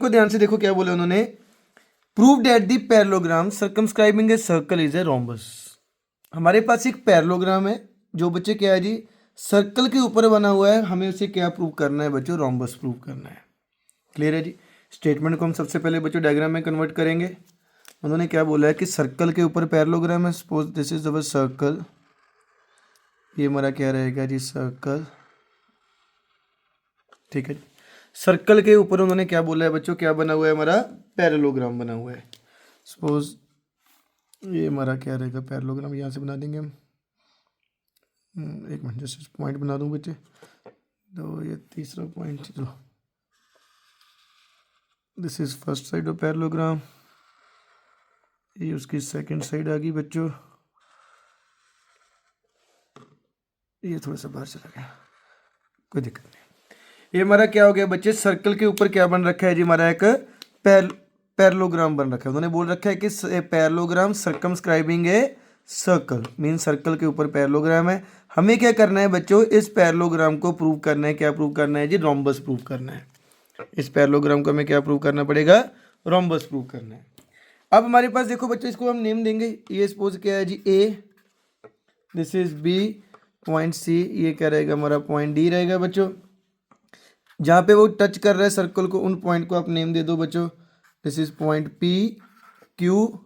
को ध्यान से देखो क्या बोले उन्होंने, prove that the parallelogram circumscribing a circle is a rhombus. हमारे पास एक पैरेललोग्राम है जो बच्चे क्या है जी, सर्कल के ऊपर बना हुआ है, हमें उसे क्या प्रूव करना है बच्चों, रोम्बस प्रूव करना है। क्लियर है जी। स्टेटमेंट को हम सबसे पहले बच्चों डायग्राम में कन्वर्ट करेंगे। उन्होंने क्या बोला है कि सर्कल के ऊपर पैरेललोग्राम है, suppose this is our circle, ये हमारा क्या रहेगा जी, सर्कल। ठीक है जी। सर्कल के ऊपर उन्होंने क्या बोला है बच्चों, क्या बना हुआ है हमारा, पैरेललोग्राम बना हुआ है। सपोज ये हमारा क्या रहेगा, पैरेललोग्राम यहाँ से बना देंगे हम। एक मिनट जैसे पॉइंट बना दूँ बच्चे, तो ये तीसरा पॉइंट, चलो this is first side of parallelogram, ये उसकी सेकंड साइड आ गई बच्चों, ये थोड़ा सा बाहर चला गया, कोई दिक्कत नहीं। ये हमारा क्या हो गया बच्चे, सर्कल के ऊपर क्या बन रखा है जी, हमारा एक पैरेललोग्राम बन रखा है। उन्होंने बोल रखा है कि parallelogram circumscribing a circle, mean circle के ऊपर पैरेललोग्राम है। हमें क्या करना है बच्चों, इस पैरेललोग्राम को प्रूव करना है, क्या प्रूव करना है जी, रोम्बस प्रूव करना है। इस पैरेललोग्राम को हमें क्या प्रूव करना पड़ेगा, रोम्बस प्रूव करना है। अब हमारे पास देखो बच्चों, इसको हम नेम देंगे, ये सपोज क्या है जी, A, this is B, point C, ये क्या रहेगा हमारा, पॉइंट डी रहेगा बच्चों। जहाँ पे वो टच कर रहा है सर्कल को, उन पॉइंट को आप नेम दे दो बच्चों, this is point P Q,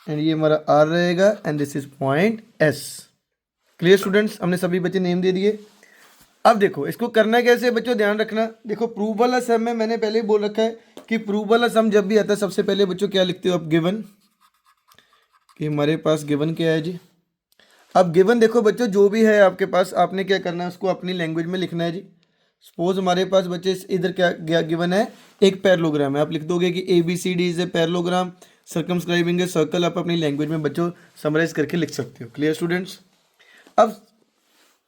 and ये हमारा आर रहेगा, and this is point S. Clear students, हमने सभी बच्चे नेम दे दिए। अब देखो इसको करना कैसे बच्चों, ध्यान रखना। देखो प्रूव वाला सम में मैंने पहले ही बोल रखा है कि प्रूव वाला सम जब भी आता है सबसे पहले बच्चों क्या लिखते हो आप, गिवन, कि हमारे पास गिवन क्या है जी। अब गिवन देखो बच्चों, जो भी है आपके पास, आपने क्या करना है उसको अपनी लैंग्वेज में लिखना है जी। सपोज हमारे पास बच्चे इधर क्या गिवन है, एक पैरेललोग्राम है, आप लिख दोगे कि A B C D is a parallelogram circumscribing a circle, आप अपनी लैंग्वेज में बच्चों समराइज करके लिख सकते हो। Clear students. अब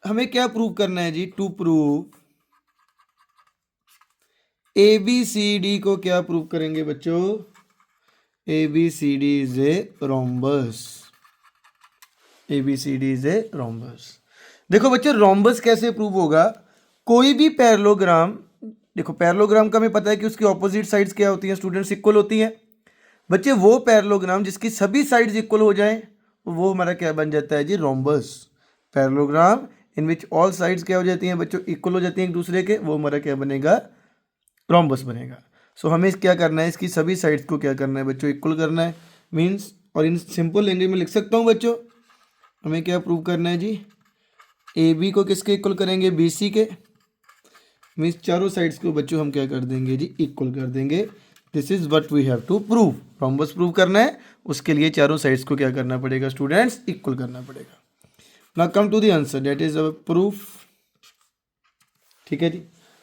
हमें क्या प्रूव करना है जी, to prove A B C D को क्या प्रूव करेंगे बच्चों, A B C D is a rhombus, A B C D is a rhombus. देखो बच्चों रोम्बस कैसे प्रूव होगा, कोई भी पैरेललोग्राम, देखो पैरेललोग्राम का हमें पता है कि उसकी ऑपोजिट साइड्स क्या होती हैं स्टूडेंट्स, इक्वल होती हैं। बच्चे वो पैरेललोग्राम जिसकी सभी साइड्स इक्वल हो जाएं, वो हमारा क्या बन जाता है जी, rhombus. Parallelogram in which all sides क्या हो जाती हैं बच्चों, इक्वल हो जाती हैं एक दूसरे के, वो हमारा क्या बनेगा, रोम्बस बनेगा। सो हमें क्या करना है, इसकी सभी साइड्स को क्या करना है बच्चों, इक्वल करना है। मीन्स, और इन सिंपल लैंग्वेज में लिख सकता हूँ बच्चों, हमें क्या प्रूव करना है जी, ए बी को किसके इक्वल करेंगे, बी सी के। मीन्स चारों साइड्स को बच्चों हम क्या कर देंगे जी, इक्वल कर देंगे। This is what we have to prove, rhombus prove करना है, उसके लिए चारों साइड्स को क्या करना पड़ेगा स्टूडेंट्स, इक्वल करना पड़ेगा। Now come to the answer, that is our proof. ठीक है जी।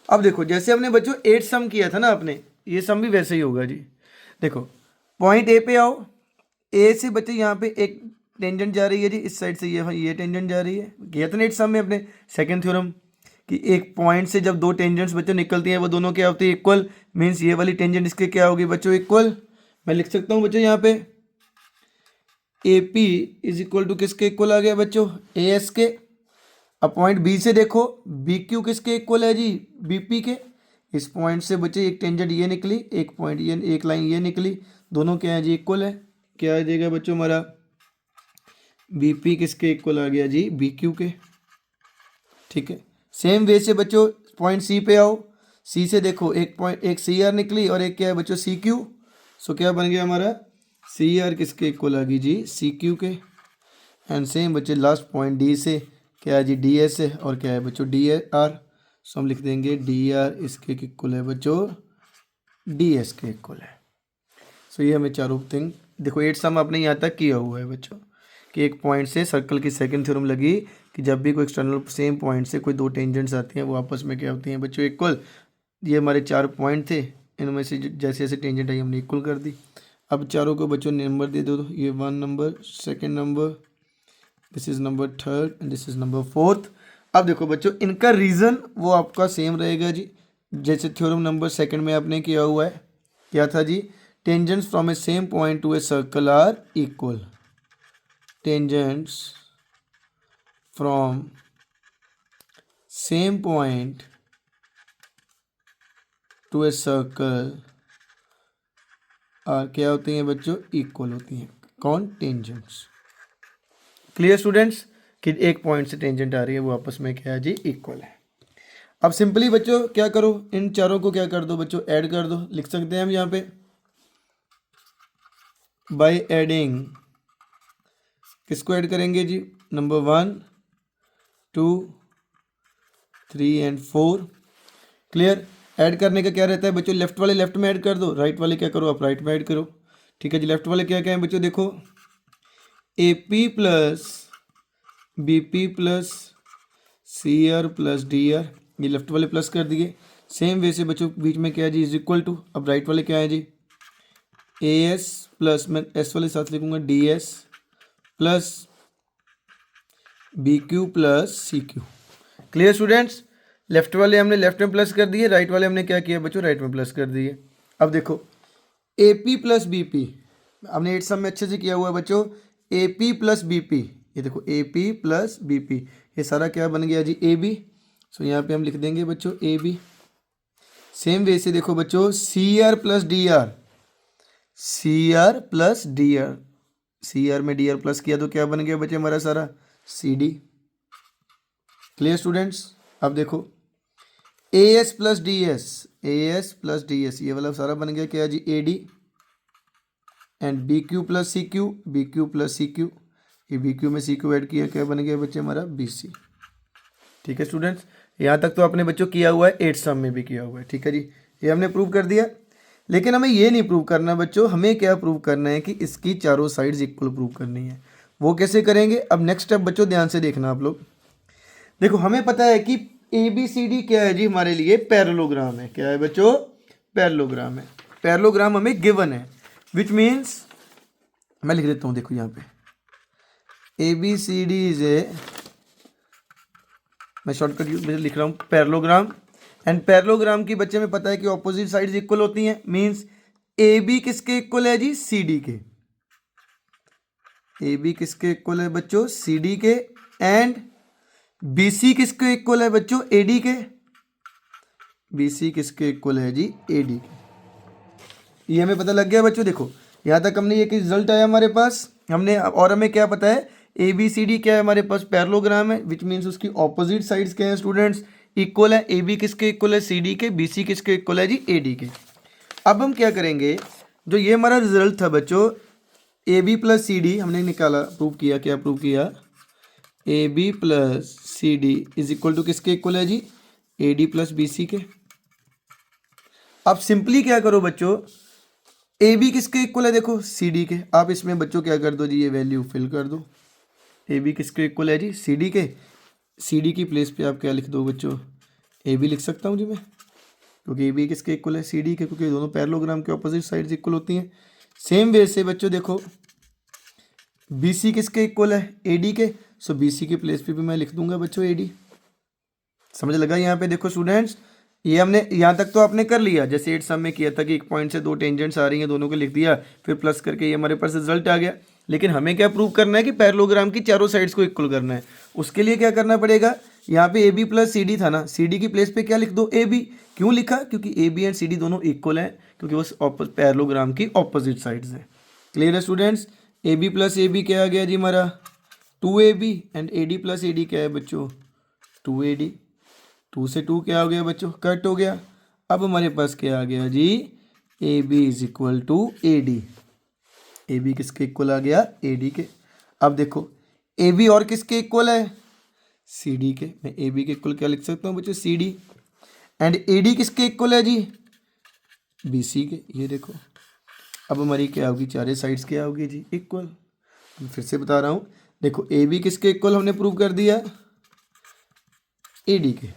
अब देखो जैसे हमने बच्चों 8 सम किया था ना आपने, ये सम भी वैसे ही होगा जी। देखो पॉइंट ए पे आओ, ए से बच्चे यहाँ पे एक टेंजेंट जा रही है जी, इस साइड से ये टेंजेंट जा रही है। किया था ना 8 सम में अपने सेकंड थ्योरम, कि एक पॉइंट से जब दो टेंजेंट्स बच्चों निकलती हैं वो दोनों क्या होती है, इक्वल। मीन्स ये वाली टेंजेंट इसके क्या होगी बच्चों, इक्वल। मैं लिख सकता हूँ बच्चों यहाँ पे A P is equal to किसके इक्वल आ गया बच्चों, ए एस के। अब पॉइंट बी से देखो, बी क्यू किसके इक्वल है जी, बी पी के। इस पॉइंट से बच्चे एक टेंजेंट ये निकली, एक पॉइंट ये, एक लाइन ये निकली, दोनों क्या है जी, इक्वल है। क्या आ जाएगा बच्चों हमारा, बी पी किसके इक्वल आ गया जी, बी क्यू के। ठीक है। सेम वे से बच्चों पॉइंट सी पे आओ, सी से देखो एक पॉइंट, एक सी आर निकली और एक क्या है बच्चों, सी क्यू। सो क्या बन गया हमारा, सी आर किसके इक्वल आ गई जी, सी क्यू के। एंड सेम बच्चे लास्ट पॉइंट डी से क्या है जी, डी एस है, और क्या है बच्चों, डी आर। सो हम लिख देंगे डी आर इसके इक्वल है बच्चों, डी एस के इक्वल है। सो ये हमें चारों थिंग, देखो 8 सम आपने यहाँ तक किया हुआ है बच्चों, कि एक पॉइंट से सर्कल की सेकंड थ्योरम लगी कि जब भी कोई एक्सटर्नल सेम पॉइंट से कोई दो टेंजेंट्स आती हैं वो आपस में क्या होती हैं बच्चों, इक्वल। ये हमारे 4 पॉइंट थे, इनमें से जैसे जैसे टेंजेंट आई हमने इक्वल कर दी। अब चारों को बच्चों नंबर दे दो, तो ये 1 number, second number, this is number third, and this is number fourth. अब देखो बच्चों इनका रीज़न वो आपका सेम रहेगा जी, जैसे थ्योरम नंबर सेकंड में आपने किया हुआ है। क्या था जी, tangents from a same point to a circle are equal. Tangents from same point to a circle और क्या होती हैं बच्चों, इक्वल होती हैं। कौन, टेंजेंट्स। क्लियर स्टूडेंट्स कि एक पॉइंट से टेंजेंट आ रही है वो आपस में क्या है जी, इक्वल है। अब सिंपली बच्चों क्या करो, इन चारों को क्या कर दो बच्चों, ऐड कर दो। लिख सकते हैं हम यहाँ पे बाय एडिंग, किसको ऐड करेंगे जी, नंबर 1 2 3 एंड 4। क्लियर। ऐड करने का क्या रहता है बच्चों, लेफ्ट वाले लेफ्ट में ऐड कर दो, राइट वाले क्या करो आप राइट में ऐड करो। ठीक है जी। लेफ्ट वाले क्या क्या है बच्चों, देखो A P plus B P plus C R plus D R, ये लेफ्ट वाले प्लस कर दिए। सेम वे से बच्चों बीच में क्या है जी, इज इक्वल टू, अब राइट वाले क्या है जी, ए एस प्लस, मैं एस वाले साथ लिखूंगा D S plus B Q plus C Q. Clear students. Left वाले हमने लेफ्ट में प्लस कर दिए, राइट वाले हमने क्या किया बच्चों, राइट में प्लस कर दिए। अब देखो A P plus B P, हमने 8 सम में अच्छे से किया हुआ है बच्चों। A P plus B P, ये देखो A P plus B P, ये सारा क्या बन गया जी, ए बी। सो यहाँ पे हम लिख देंगे बच्चों ए बी। सेम वे से देखो बच्चों C R plus D R, C R plus D R, C R में डी आर प्लस किया तो क्या बन गया बच्चे हमारा सारा सी डी। Clear students. अब देखो A S plus D S, A S plus D S, ये वाला सारा बन गया क्या जी, A D. And B Q plus C Q, B Q plus C Q, ये बी क्यू में सी क्यू ऐड किया क्या बन गया बच्चे हमारा बी सी। ठीक है स्टूडेंट्स, यहाँ तक तो अपने बच्चों किया हुआ है, 8 सम में भी किया हुआ है। ठीक है जी, ये हमने प्रूव कर दिया। लेकिन हमें ये नहीं प्रूव करना बच्चों, हमें क्या प्रूव करना है कि इसकी चारों साइड्स इक्वल प्रूव करनी है। वो कैसे करेंगे, अब नेक्स्ट स्टेप बच्चों ध्यान से देखना आप लोग। देखो हमें पता है कि ए बी सी डी क्या है जी, हमारे लिए पैरेललोग्राम है। क्या है बच्चों, पैरेललोग्राम है। पैरेललोग्राम हमें गिवन है, विच मीन्स मैं लिख देता हूँ, देखो यहाँ पे A B C D is a, मैं शॉर्टकट यूज लिख रहा हूँ पैरेललोग्राम। एंड पैरेललोग्राम की बच्चे में पता है कि ऑपोजिट साइड्स इक्वल होती हैं, मीन्स ए बी किसके इक्वल है जी, सी डी के। ए बी किसके इक्वल है बच्चों, सी डी के। एंड बी सी किसके इक्वल है बच्चों, ए डी के। बी सी किसके इक्वल है जी, ए डी के। ये हमें पता लग गया बच्चों। देखो यहाँ तक हमने, ये रिजल्ट आया हमारे पास हमने, और हमें क्या पता है, ए बी सी डी क्या है हमारे पास, पैरेललोग्राम है, विच मीन्स उसकी ऑपोजिट साइड्स क्या है स्टूडेंट्स, इक्वल है। ए बी किसके इक्वल है, सी डी के। बी सी किसके इक्वल है जी, ए डी के। अब हम क्या करेंगे, जो ये हमारा रिजल्ट था बच्चों, A B plus C D हमने निकाला, प्रूव किया, क्या प्रूव किया, A B plus C D is equal to किसके इक्वल है जी, A D plus B C के। अब सिंपली क्या करो बच्चों, ए बी किसके इक्वल है, देखो सी डी के। आप इसमें बच्चों क्या कर दो जी, ये वैल्यू फिल कर दो। ए बी किसके इक्वल है जी, सी डी के। सी डी की प्लेस पे आप क्या लिख दो बच्चों, ए बी लिख सकता हूँ जी मैं, क्योंकि ए बी किसके इक्वल है, सी डी के, क्योंकि दोनों पैरेललोग्राम के ऑपोजिट साइड्स इक्वल होती हैं। सेम वे से बच्चों देखो बी सी किसके इक्वल है, ए डी के। सो बी सी की प्लेस पे भी मैं लिख दूंगा बच्चों ए डी। समझ लगा यहाँ पे, देखो स्टूडेंट्स ये हमने यहाँ तक तो आपने कर लिया, जैसे 8 सम में किया था कि एक पॉइंट से 2 टेंजेंट्स आ रही हैं, दोनों को लिख दिया, फिर प्लस करके ये हमारे पास रिजल्ट आ गया। लेकिन हमें क्या प्रूव करना है कि पैरेललोग्राम की चारों साइड्स को इक्वल करना है। उसके लिए क्या करना पड़ेगा, यहाँ पे A B plus C D था ना, सी डी की प्लेस पे क्या लिख दो, ए बी। क्यों लिखा, क्योंकि A B and C D दोनों इक्वल हैं, क्योंकि वो पैरेललोग्राम की ऑपोजिट साइड्स हैं। क्लियर है students. A B plus A B क्या आ गया जी हमारा, 2ab। And A D plus A D क्या है बच्चों, 2ad। 2 से 2 क्या हो गया बच्चों, कट हो गया। अब हमारे पास क्या आ गया जी, A B is equal to A D. A B किसके इक्वल आ गया, ए डी के। अब देखो ए बी और किसके इक्वल है, सी डी के। मैं ए बी के इक्वल क्या लिख सकता हूँ बच्चों, C D. And A D किसके इक्वल है जी, बी सी के। ये देखो अब हमारी क्या होगी, चारे साइड्स क्या होगी जी, इक्वल। फिर से बता रहा हूँ, देखो ए बी किसके इक्वल हमने प्रूव कर दिया, ए डी के।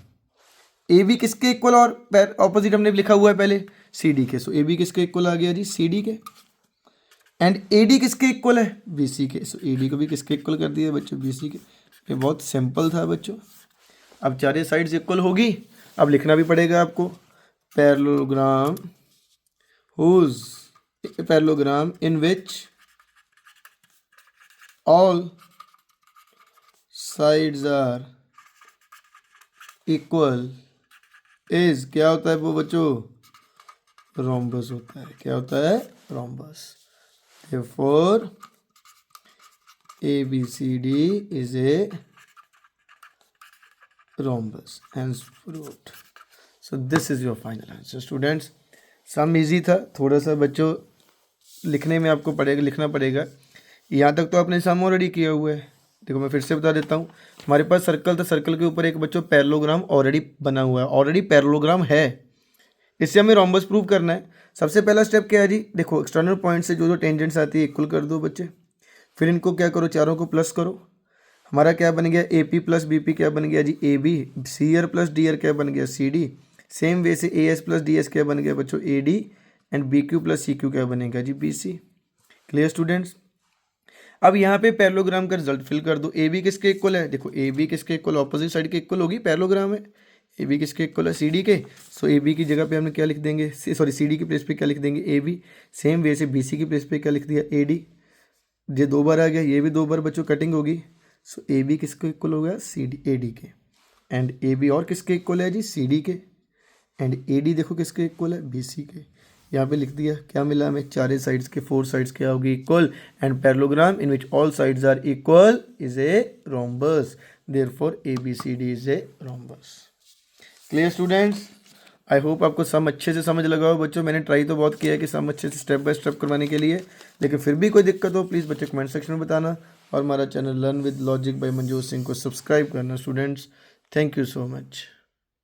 ए बी किसके इक्वल और ऑपोजिट हमने लिखा हुआ है पहले, सी डी के। सो ए बी किसके इक्वल आ गया जी, सी डी के। एंड ए डी किसके इक्वल है, बी सी के। सो ए डी को भी किसके इक्वल कर दिया बच्चों, बी सी के। ये बहुत सिंपल था बच्चों। अब चारे साइड्स इक्वल होगी, अब लिखना भी पड़ेगा आपको, parallelogram whose, parallelogram in which all sides are equal is, क्या होता है वो बच्चों, रोम्बस होता है। क्या होता है? Rhombus. Therefore ABCD is a rhombus, hence proved. So this is your final answer students. Sum easy था, थोड़ा सा बच्चों लिखने में आपको लिखना पड़ेगा। यहाँ तक तो आपने सम ऑलरेडी किया हुआ है। देखो मैं फिर से बता देता हूँ, हमारे पास सर्कल था, सर्कल के ऊपर एक बच्चों पैरेललोग्राम ऑलरेडी बना हुआ है, ऑलरेडी पैरेललोग्राम है, इससे हमें रोम्बस प्रूव करना है। सबसे पहला स्टेप क्या है जी? देखो एक्सटर्नल पॉइंट से जो जो टेंजेंट्स आती है इक्वल कर दो बच्चे, फिर इनको क्या करो, चारों को प्लस करो। हमारा क्या बन गया? A P plus B P क्या बन गया जी? A B. C R plus D R क्या बन गया? C D. सेम वे से A S plus D S क्या बन गया बच्चों? A D. And B Q plus C Q क्या बनेगा जी? B C. Clear students? अब यहाँ पे पैरेललोग्राम का रिजल्ट फिल कर दो। ए बी किसके इक्वल है? देखो ए बी किसके इक्वल? ऑपोजिट साइड के इक्वल होगी, पैरेललोग्राम है। ए बी किसके इक्वल है? सी डी के। सो ए बी की जगह पे हमने क्या लिख देंगे? सॉरी सी डी की प्लेस पे क्या लिख देंगे? A B. सेम वे से बी सी की प्लेस पे क्या लिख दिया? A D. ये 2 बार आ गया, ये भी 2 बार बच्चों कटिंग होगी। सो ए बी किसके इक्वल हो गया? सी डी, ए डी के। एंड ए बी और किसके इक्वल है जी? सी डी के। एंड ए डी देखो किसके इक्वल है? बी सी के। यहाँ पे लिख दिया, क्या मिला हमें? चारे साइड्स के 4 साइड्स क्या होगी? Equal. And parallelogram in which all sides are equal is a rhombus. Therefore A B C D is a rhombus. Clear students? I hope आपको सम अच्छे से समझ लगा हो बच्चों। मैंने ट्राई तो बहुत किया है कि सम अच्छे से स्टेप बाय स्टेप करवाने के लिए, लेकिन फिर भी कोई दिक्कत हो प्लीज़ बच्चे कमेंट सेक्शन में बताना, और हमारा channel learn with logic bye मंजूर सिंह को सब्सक्राइब करना students. Thank you so much.